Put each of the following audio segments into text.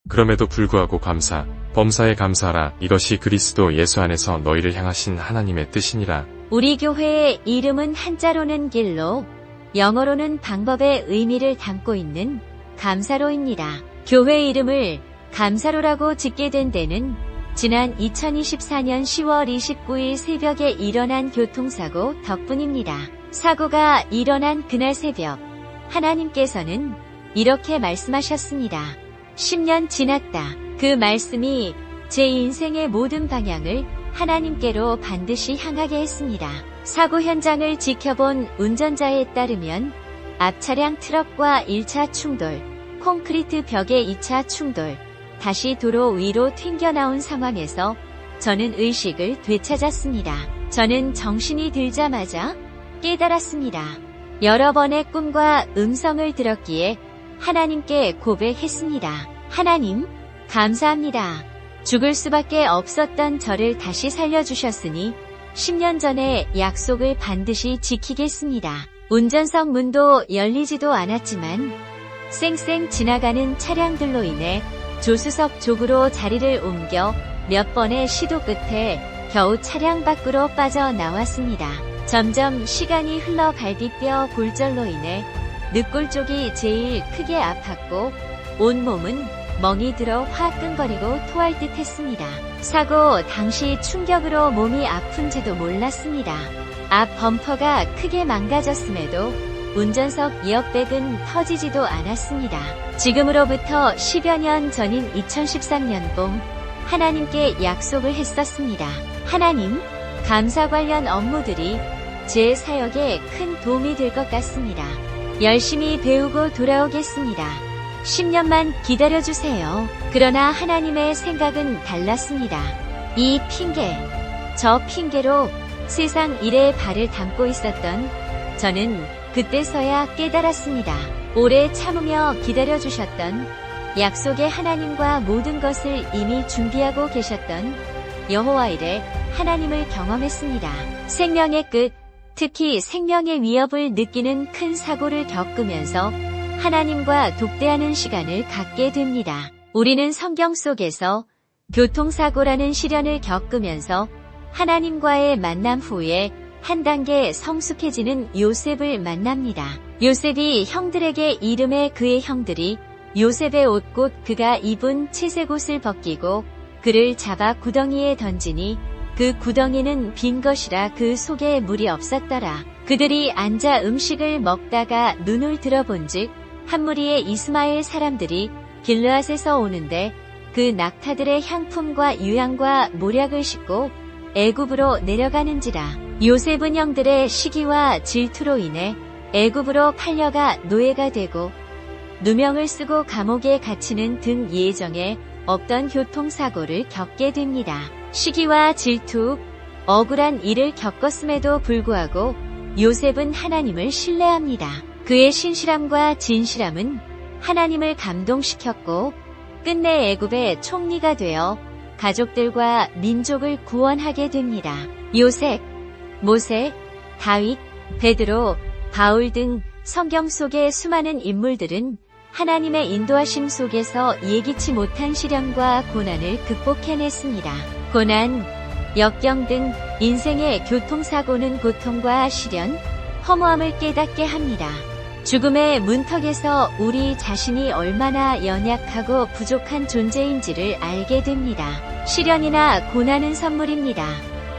그럼에도 불구하고 범사에 감사하라. 이것이 그리스도 예수 안에서 너희를 향하신 하나님의 뜻이니라. 우리 교회의 이름은 한자로는 길로, 영어로는 방법의 의미를 담고 있는 감사로입니다. 교회 이름을 감사로라고 짓게 된 데는 지난 2024년 10월 29일 새벽에 일어난 교통사고 덕분입니다. 사고가 일어난 그날 새벽, 하나님께서는 이렇게 말씀하셨습니다. 10년 지났다. 그 말씀이 제 인생의 모든 방향을 하나님께로 반드시 향하게 했습니다. 사고 현장을 지켜본 운전자에 따르면 앞차량 트럭과 1차 충돌, 콘크리트 벽의 2차 충돌, 다시 도로 위로 튕겨나온 상황에서 저는 의식을 되찾았습니다. 저는 정신이 들자마자 깨달았습니다. 여러 번의 꿈과 음성을 들었기에 하나님께 고백했습니다. 하나님, 감사합니다. 죽을 수밖에 없었던 저를 다시 살려주셨으니 10년 전에 약속을 반드시 지키겠습니다. 운전석 문도 열리지도 않았지만 쌩쌩 지나가는 차량들로 인해 조수석 쪽으로 자리를 옮겨 몇 번의 시도 끝에 겨우 차량 밖으로 빠져나왔습니다. 점점 시간이 흘러 갈비뼈 골절로 인해 늑골 쪽이 제일 크게 아팠고 온몸은 멍이 들어 화끈거리고 토할 듯 했습니다. 사고 당시 충격으로 몸이 아픈지도 몰랐습니다. 앞 범퍼가 크게 망가졌음에도 운전석 이어백은 터지지도 않았습니다. 지금으로부터 10여 년 전인 2013년 봄 하나님께 약속을 했었습니다. 하나님, 감사 관련 업무들이 제 사역에 큰 도움이 될 것 같습니다. 열심히 배우고 돌아오겠습니다. 10년만 기다려주세요. 그러나 하나님의 생각은 달랐습니다. 이 핑계, 저 핑계로 세상 일에 발을 담고 있었던 저는 그때서야 깨달았습니다. 오래 참으며 기다려주셨던 약속의 하나님과 모든 것을 이미 준비하고 계셨던 여호와 일에 하나님을 경험했습니다. 생명의 끝, 특히 생명의 위협을 느끼는 큰 사고를 겪으면서 하나님과 독대하는 시간을 갖게 됩니다. 우리는 성경 속에서 교통사고라는 시련을 겪으면서 하나님과의 만남 후에 한 단계 성숙해지는 요셉을 만납니다. 요셉이 형들에게 이름해 그의 형들이 요셉의 옷 곧 그가 입은 채색 옷을 벗기고 그를 잡아 구덩이에 던지니 그 구덩이는 빈 것이라 그 속에 물이 없었더라. 그들이 앉아 음식을 먹다가 눈을 들어본즉 한 무리의 이스마엘 사람들이 길르앗에서 오는데 그 낙타들의 향품과 유향과 모략을 싣고 애굽으로 내려가는지라. 요셉은 형들의 시기와 질투로 인해 애굽으로 팔려가 노예가 되고 누명을 쓰고 감옥에 갇히는 등 예정에 없던 교통사고를 겪게 됩니다. 시기와 질투, 억울한 일을 겪었음에도 불구하고 요셉은 하나님을 신뢰합니다. 그의 신실함과 진실함은 하나님을 감동시켰고 끝내 애굽의 총리가 되어 가족들과 민족을 구원하게 됩니다. 요셉, 모세, 다윗, 베드로, 바울 등 성경 속의 수많은 인물들은 하나님의 인도하심 속에서 예기치 못한 시련과 고난을 극복해냈습니다. 고난, 역경 등 인생의 교통사고는 고통과 시련, 허무함을 깨닫게 합니다. 죽음의 문턱에서 우리 자신이 얼마나 연약하고 부족한 존재인지를 알게 됩니다. 시련이나 고난은 선물입니다.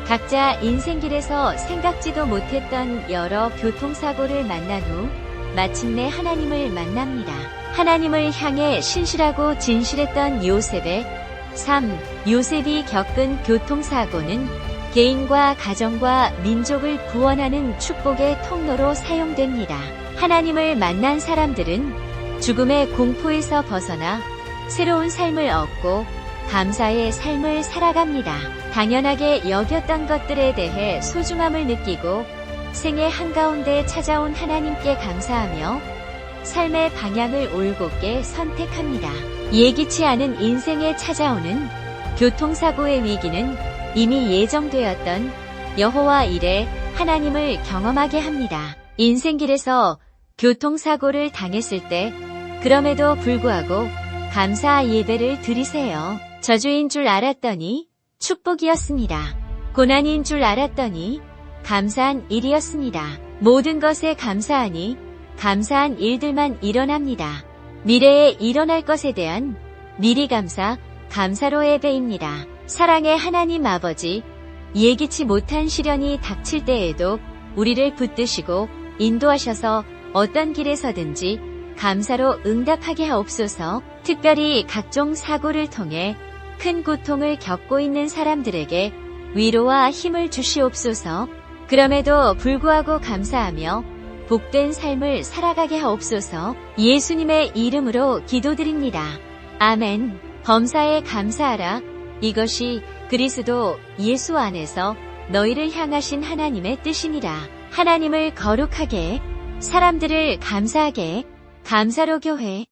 각자 인생길에서 생각지도 못했던 여러 교통사고를 만난 후 마침내 하나님을 만납니다. 하나님을 향해 신실하고 진실했던 요셉의 삶, 요셉이 겪은 교통사고는 개인과 가정과 민족을 구원하는 축복의 통로로 사용됩니다. 하나님을 만난 사람들은 죽음의 공포에서 벗어나 새로운 삶을 얻고 감사의 삶을 살아갑니다. 당연하게 여겼던 것들에 대해 소중함을 느끼고 생의 한가운데 찾아온 하나님께 감사하며 삶의 방향을 올곧게 선택합니다. 예기치 않은 인생에 찾아오는 교통사고의 위기는 이미 예정되었던 여호와 일에 하나님을 경험하게 합니다. 인생길에서 교통사고를 당했을 때 그럼에도 불구하고 감사 예배를 드리세요. 저주인 줄 알았더니 축복이었습니다. 고난인 줄 알았더니 감사한 일이었습니다. 모든 것에 감사하니 감사한 일들만 일어납니다. 미래에 일어날 것에 대한 미리 감사, 감사로 예배입니다. 사랑의 하나님 아버지, 예기치 못한 시련이 닥칠 때에도 우리를 붙드시고 인도하셔서 어떤 길에서든지 감사로 응답하게 하옵소서. 특별히 각종 사고를 통해 큰 고통을 겪고 있는 사람들에게 위로와 힘을 주시옵소서. 그럼에도 불구하고 감사하며 복된 삶을 살아가게 하옵소서. 예수님의 이름으로 기도드립니다. 아멘. 범사에 감사하라. 이것이 그리스도 예수 안에서 너희를 향하신 하나님의 뜻이니라. 하나님을 거룩하게, 사람들을 감사하게, 감사로 교회.